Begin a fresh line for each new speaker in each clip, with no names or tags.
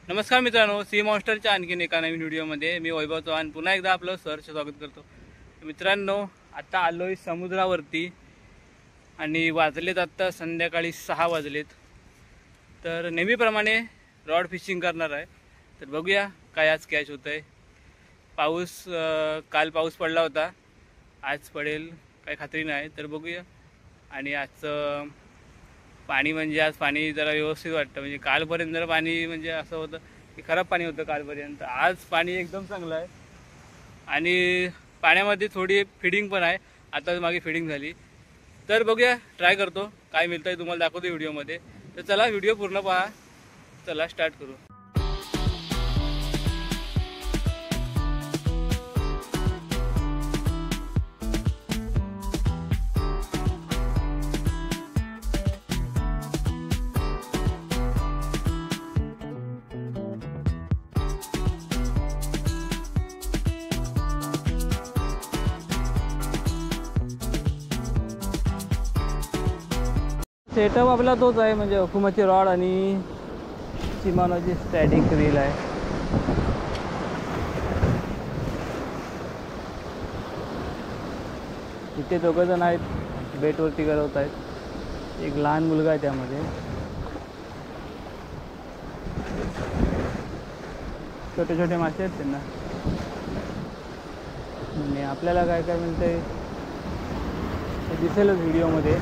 नमस्कार मित्रांनो, सी मॉन्स्टरच्या आणखीन एका नवीन व्हिडिओमध्ये मी वैभव चव्हाण पुन्हा एकदा आपलं सहर्ष स्वागत करतो। मित्रांनो, आता आलोय समुद्रावरती आणि वाजलेत आता संध्याकाळी 6 वाजलेत। तर नेहमीप्रमाणे रॉड फिशिंग करणार आहे। तर बघूया काय आज कॅच होतंय। पाऊस काल पाऊस पडला होता, आज पडेल काय खात्री नाही। तर बघूया। आणि आजचं पाणी म्हणजे आज पाणी जरा व्यवस्थित वाटतं, म्हणजे कालपर्यंत जरा पाणी म्हणजे असं होतं की खराब पाणी होतं कालपर्यंत। आज पाणी एकदम चांगलं आहे आणि पाण्यामध्ये थोडी फिडिंग पण आहे। आता मागे फिडिंग झाली। तर बघूया, ट्राय करतो काय मिळतंय, तुम्हाला दाखवतो व्हिडिओमध्ये। तर चला व्हिडिओ पूर्ण पहा। चला स्टार्ट करू। सेटअप आपला तोच आहे, म्हणजे हुकुमाची रॉड आणि शिमानोची स्टॅटिक रील आहे। इथे दोघंजण आहेत, बेटवरती करवत आहेत। एक लहान मुलगा आहे त्यामध्ये। छोटे छोटे मासे आहेत त्यांना। आणि आपल्याला काय काय मिळतंय हे दिसेलच व्हिडिओमध्ये।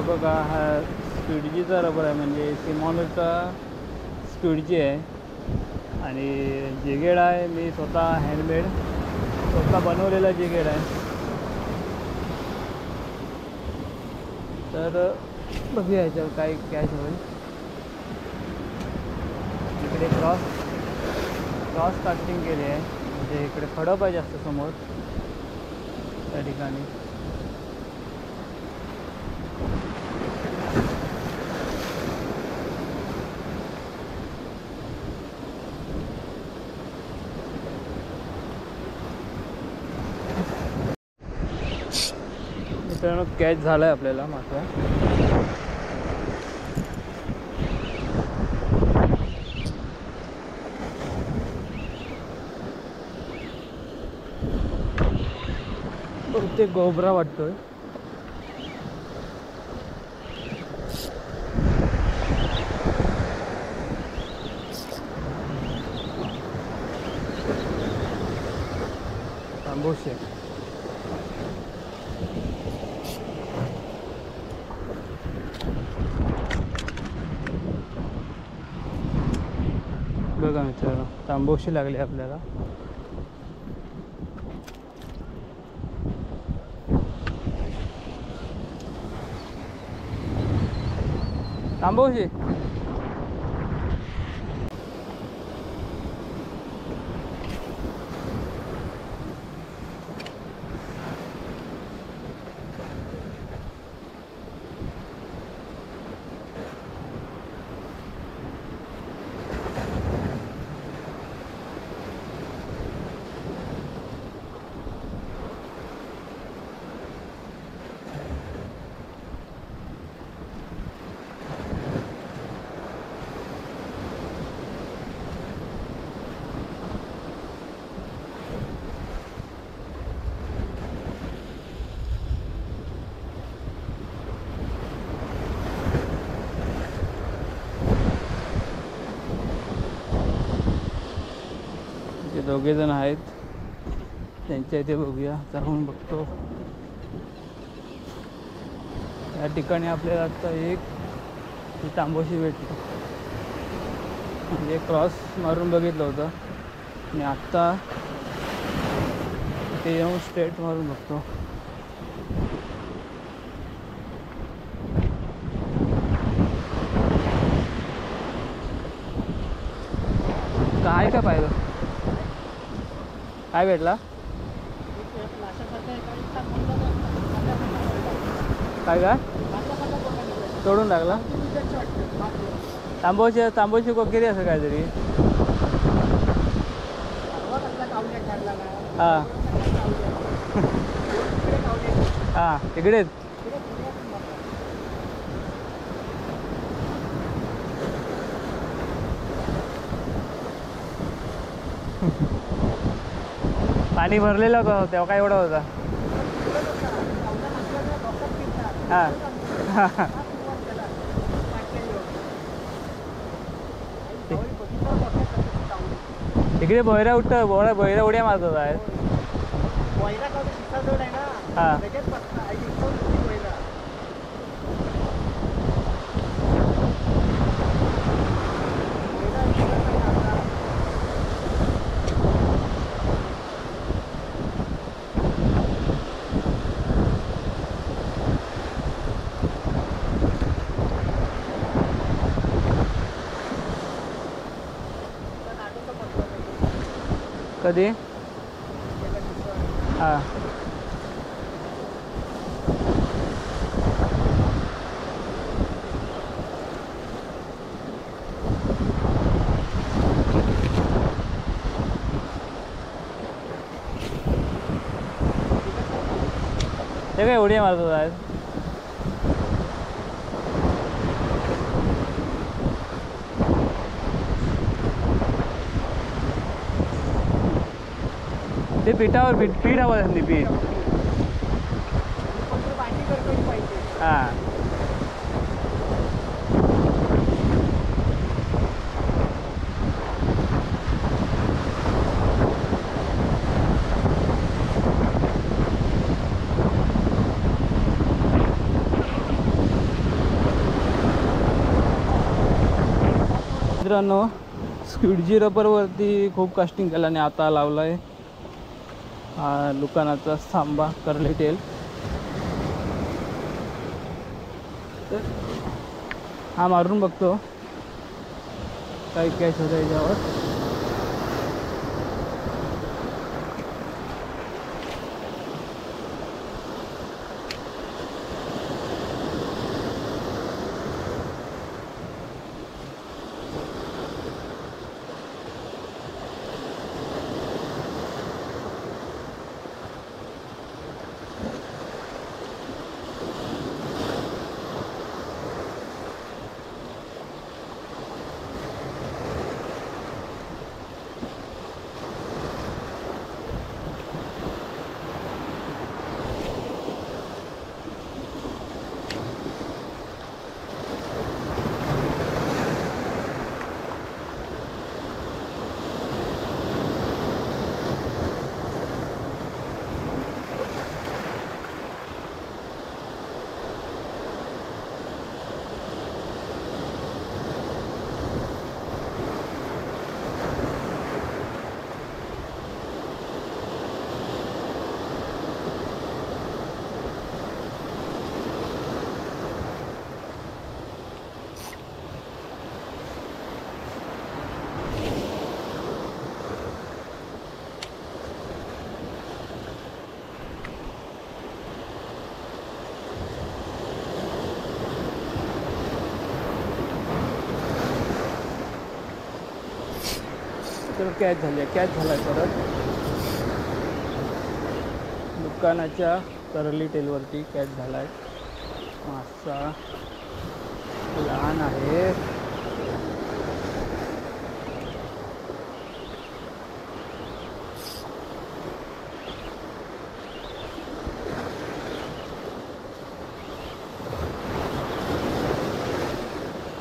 बघा, हा स्क्विडजीचा रबर आहे, म्हणजे सिमॉनचा स्क्विडजी आहे। आणि जिगेड आहे, मी स्वतः हँडमेड स्वतः बनवलेला जिगेड आहे। तर बघूया याच्यावर काय कॅच होईल। इकडे क्रॉस कास्टिंग केली आहे, म्हणजे इकडे खडप आहे जास्त समोर त्या ठिकाणी। मित्रांनो, कॅच झालाय आपल्याला मासा। बहुतेक गोबरा वाटतोय। तांबोशे बघा मित्रांनो, तांबोशी लागले आपल्याला। तांबोशी दोघे जण आहेत त्यांच्या इथे बघूया जाऊन बघतो. या ठिकाणी आपल्याला आता एक तांबोशी भेटतो. म्हणजे क्रॉस मारून बघितलं होतं आणि आत्ता ते येऊन स्ट्रेट मारून बघतो. काय काय पाहिलं काय भेटला काय काय तोडून टाकला. तांबोशी कोकिरी असं काहीतरी. हां हां तिकडेच पाणी भरलेलं होतं तेव्हा काय एवढा होता. हां तिकडे भैरा उठतं भैरा उड्या मारतात आहेत. हां कधी हां ते काय उड्या मारतात आहेत. ते पिठावर पीठ हवं त्यांनी पीठ. हां मित्रांनो स्क्विड रबरवरती खूप कास्टिंग केलं आणि आता लावला आहे हा दुकानाचा सांबा कर्ली टेल. तर हा मारून बघतो काय कॅच होतं याच्यावर. तर कॅच झाली आहे, कॅच झाला आहे परत. दुकानाच्या करली टेलवरती कॅच झाला आहे. मासा लहान आहे.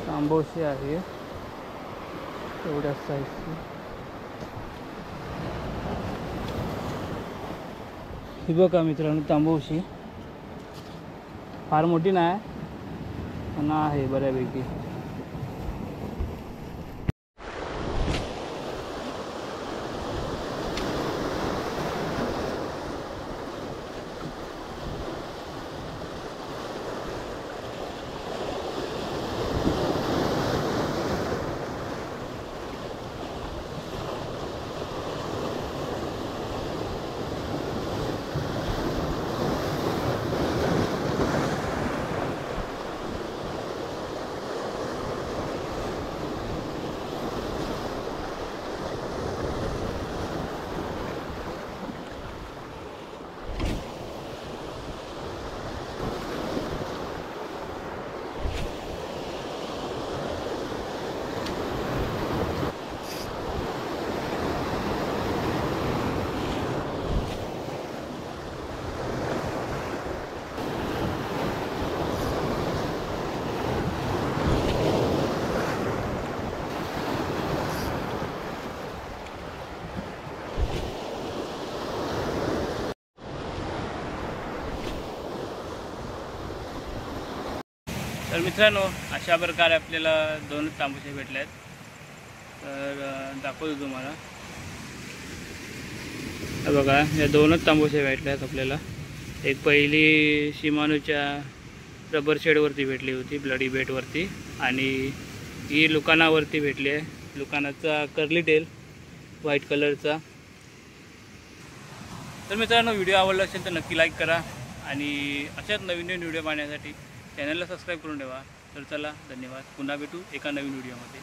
तांबोशी आहे एवढ्या साईजची. ही बघा मित्रांनो तांबोशी, फार मोठी नाही पण आहे बऱ्यापैकी. तर मित्रांनो अशा प्रकारे आपल्याला 2 तांबूसे भेटले आहेत. तर दाखवतो तुम्हाला. बघा या 2च तांबूसे भेटले आहेत आपल्याला. एक पहिली शिमानोच्या रबर शेडवरती भेटली होती, ब्लडी बेटवरती, आणि ही लुकानावरती भेटली आहे. लुकानाचा कर्ली टेल व्हाईट कलरचा. तर मित्रांनो व्हिडिओ आवडला असेल तर नक्की लाईक करा आणि अशाच नवीन नवीन व्हिडिओ पाहण्यासाठी चॅनलला सबस्क्राईब करून ठेवा. तर चला धन्यवाद. पुन्हा भेटू एका नवीन व्हिडिओमध्ये.